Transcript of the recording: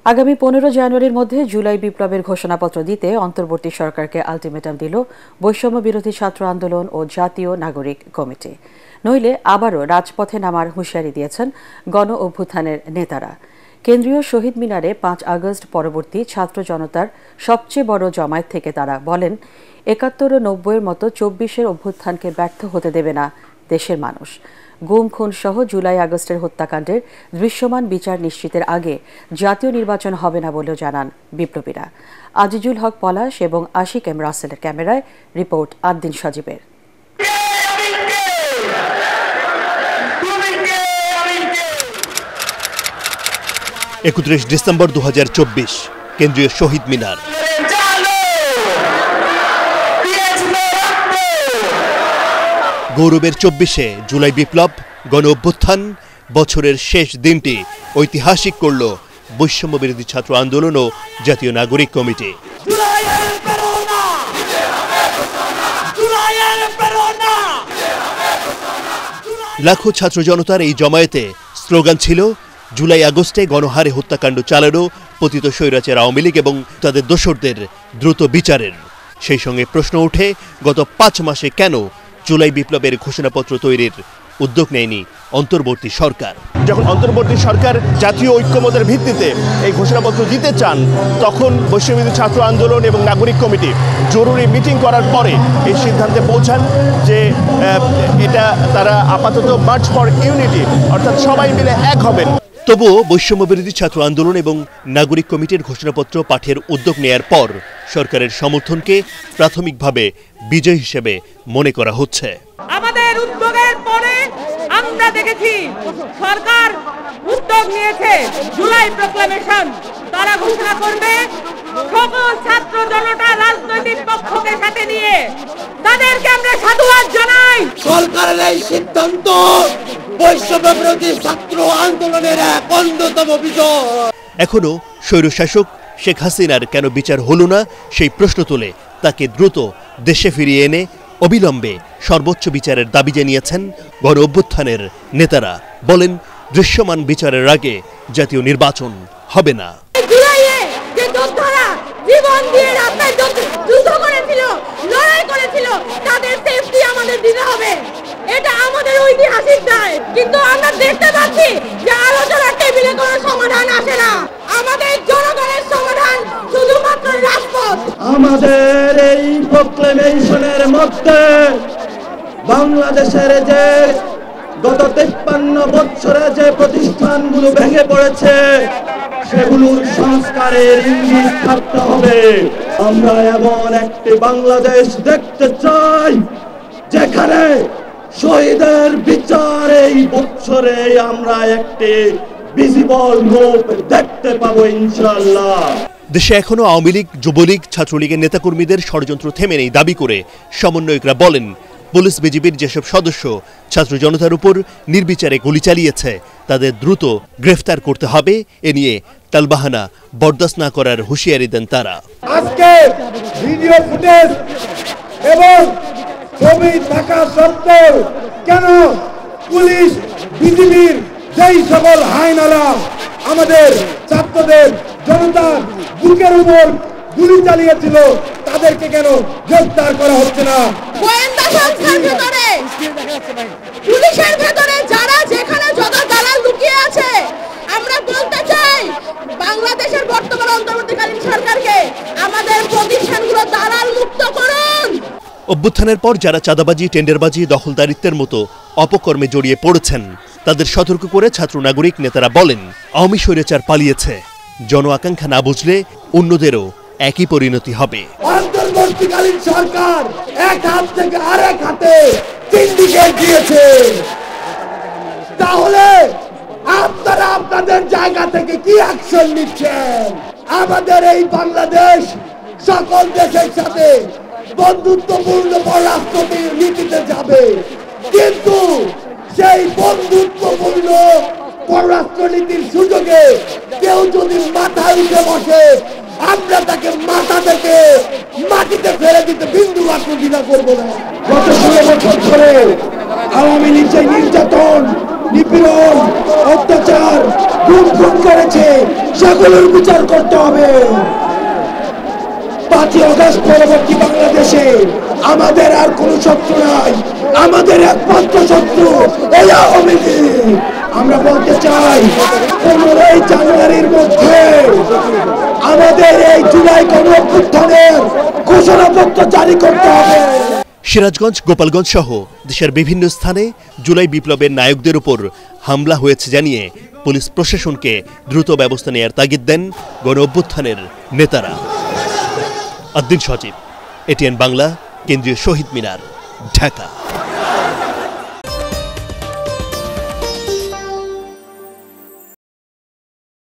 আগামী 15 জানুয়ারির মধ্যে জুলাই বিপ্লবের ঘোষণাপত্র দিতে অন্তর্বর্তী সরকারকে আলটিমেটাম দিল বৈষম্য বিরোধী ছাত্র আন্দোলন ও জাতীয় নাগরিক কমিটি। নইলে আবারও রাজপথে নামার হুঁশিয়ারি দিয়েছেন গণ অভ্যুত্থানের নেতারা। কেন্দ্রীয় শহীদ মিনারে 5 আগস্ট পরবর্তী ছাত্র জনতার সবচেয়ে বড় জমায়েত থেকে তারা বলেন, 71 ও 90-এর মতো 24-এর অভ্যুত্থানকে ব্যর্থ হতে দেবে না দেশের মানুষ। গুম খুন সহ জুলাই আগস্টের হত্যাকাণ্ডের দৃশ্যমান বিচার নিশ্চিতের আগে জাতীয় নির্বাচন হবে না বলেও জানান বিপ্লবীরা। আজিজুল হক পলাশ এবং আশিক এম রাসেলের ক্যামেরায় রিপোর্ট আদ্দিন সজীবের। 31 ডিসেম্বর 2024 কেন্দ্রীয় শহীদ মিনার। গৌরবের 24-এ জুলাই বিপ্লব, গণ অভ্যুত্থান, বছরের শেষ দিনটি ঐতিহাসিক করল বৈষম্য বিরোধী ছাত্র আন্দোলন ও জাতীয় নাগরিক কমিটি। লাখো ছাত্র জনতার এই জমায়েতে স্লোগান ছিল, জুলাই আগস্টে গণহারে হত্যাকাণ্ড চালানো পতিত স্বৈরাচার আওয়ামী লীগ এবং তাদের দোসরদের দ্রুত বিচারের। সেই সঙ্গে প্রশ্ন ওঠে, গত 5 মাসে কেন জুলাই বিপ্লবের ঘোষণাপত্র তৈরির উদ্যোগ নেয়নি অন্তর্বর্তী সরকার? যখন অন্তর্বর্তী সরকার জাতীয় ঐক্যমতের ভিত্তিতে এই ঘোষণাপত্র দিতে চান, তখন বৈষম্যবিরোধী ছাত্র আন্দোলন এবং নাগরিক কমিটি জরুরি মিটিং করার পরে এই সিদ্ধান্তে পৌঁছান যে এটা তারা আপাতত মার্চ ফর ইউনিটি, অর্থাৎ সবাই মিলে এক হবেন। তবুও বৈষম্য বিরোধী ছাত্র আন্দোলন এবং নাগরিক কমিটির ঘোষণাপত্র পাঠের উদ্যোগ নেয়ার পর সরকারের সমর্থনকে প্রাথমিকভাবে বিজয় হিসেবে মনে করা হচ্ছে। আমাদের উদ্যোগের পরে আমরা দেখেছি সরকার উদ্যোগ নিয়েছে জুলাই প্রক্লামেশন তারা ঘোষণা করবে, সকল ছাত্র জনতা রাজনৈতিক পক্ষকে সাথে নিয়ে তাদেরকে আমরা সাধুবাদ জানাই। সরকারের এই সিদ্ধান্ত বৈষম্য বিরোধী ছাত্র আন্দোলনের এক অন্যতম বিজয়। এখনো স্বৈরশাসক শেখ হাসিনার কেন বিচার হলো না সেই প্রশ্ন তুলে তাকে দ্রুত দেশে ফিরিয়ে এনে অবিলম্বে সর্বোচ্চ বিচারের দাবি জানিয়েছেন গণ অভ্যুত্থানের নেতারা। বলেন, দৃশ্যমান বিচারের আগে জাতীয় নির্বাচন হবে না। জীবন দিয়ে রাস্তায় যুদ্ধ করেছিল, লড়াই করেছিল, তাদের সেফটি আমাদের দিতে হবে, এটা আমাদের ঐতিহাসিক দায়। কিন্তু আমরা দেখতে পাচ্ছি যে আলোচনার টেবিলে কোনো সমাধান আসে না। আমাদের জনগণের সমাধান শুধুমাত্র রাজপথ। আমাদের এই প্রক্লেমেশনের মধ্যে বাংলাদেশের যে গত 53 বছরে যে প্রতিষ্ঠানগুলো ভেঙে পড়েছে সেগুলোর সংস্কারের ইঙ্গিত থাকতে হবে। আমরা এমন একটি বাংলাদেশ দেখতে চাই যেখানে শহীদের বিচার এই বছরে আমরা একটি ভিজিবল রূপ দেখতে পাবো ইনশাআল্লাহ। দেশে এখনো আওয়ামী লীগ, যুবলীগ, ছাত্রলীগের নেতাকর্মীদের ষড়যন্ত্র থেমে নেই দাবি করে সমন্বয়করা বলেন, পুলিশ বিজিবির যেসব সদস্য ছাত্র জনতার উপর নির্বিচারে গুলি চালিয়েছে তাদের দ্রুত গ্রেফতার করতে হবে। এ নিয়ে টালবাহানা বরদাস্ত না করার হুঁশিয়ারি দেন তারা। আজকে ভিডিও ফুটেজ এবং ছবি থাকা সত্ত্বেও কেন পুলিশ বিজিবির যেই সকল হায়নারা আমাদের ছাত্রদের জনতার বুকের উপর গুলি চালিয়েছিল তাদেরকে কেন গ্রেফতার করা হচ্ছে না? গোয়েন্দা সংস্থার ভিতরে, পুলিশের ভিতরে যারা যেখানে যত দালাল লুকিয়ে আছে, আমরা বলতে চাই বাংলাদেশের বর্তমান অন্তর্বর্তীকালীন সরকারকে আমাদের প্রতিষ্ঠানগুলো দালাল মুক্ত করুন। অভ্যুত্থানের পর যারা চাঁদাবাজি, টেন্ডারবাজি, দখলদারিত্বের মতো অপকর্মে জড়িয়ে পড়েছেন তাদের সতর্ক করে ছাত্র নাগরিক নেতারা বলেন, আওয়ামী স্বৈরাচার পালিয়েছে, জন আকাঙ্ক্ষা না বুঝলে অন্যদেরও একই পরিণতি হবে। অন্তর্বর্তীকালীন সরকার এক হাত থেকে আরেক হাতে সিন্ডিকেট দিয়েছে, তাহলে আপনারা আপনাদের জায়গা থেকে কি অ্যাকশন নিচ্ছেন? আমাদের এই বাংলাদেশ সকল দেশের সাথে বন্ধুত্বপূর্ণ পররাষ্ট্র নীতিতে যাবে, কিন্তু সেই বন্ধুত্বপূর্ণ পররাষ্ট্রনীতির সুযোগে কেউ যদি মাথায় উঠে বসে, আমরা তাকে মাথা থেকে মাটিতে ফেলে দিতে বিন্দু মাত্র দ্বিধা করবো না। গত 16 বছর ধরে আওয়ামী লীগ যে নির্যাতন নিপীড়ন, অত্যাচার, গুম করেছে, সেগুলোর বিচার করতে হবে। 5ই আগস্ট পরবর্তী বাংলাদেশে আমাদের আর কোনো শত্রু নাই, আমাদের একমাত্র শত্রু এই আওয়ামী লীগ। আমরা বলতে চাই 15ই জানুয়ারির মধ্যে আমাদের এই জুলাই গণঅভ্যুত্থানের ঘোষণাপত্র জারি করতে হবে। সিরাজগঞ্জ, গোপালগঞ্জ সহ দেশের বিভিন্ন স্থানে জুলাই বিপ্লবের নায়কদের উপর হামলা হয়েছে জানিয়ে পুলিশ প্রশাসনকে দ্রুত ব্যবস্থা নেয়ার তাগিদ দেন গণঅভ্যুত্থানের নেতারা। আদ্দিন সজীব, এটিএন বাংলা, কেন্দ্রীয় শহীদ মিনার, ঢাকা।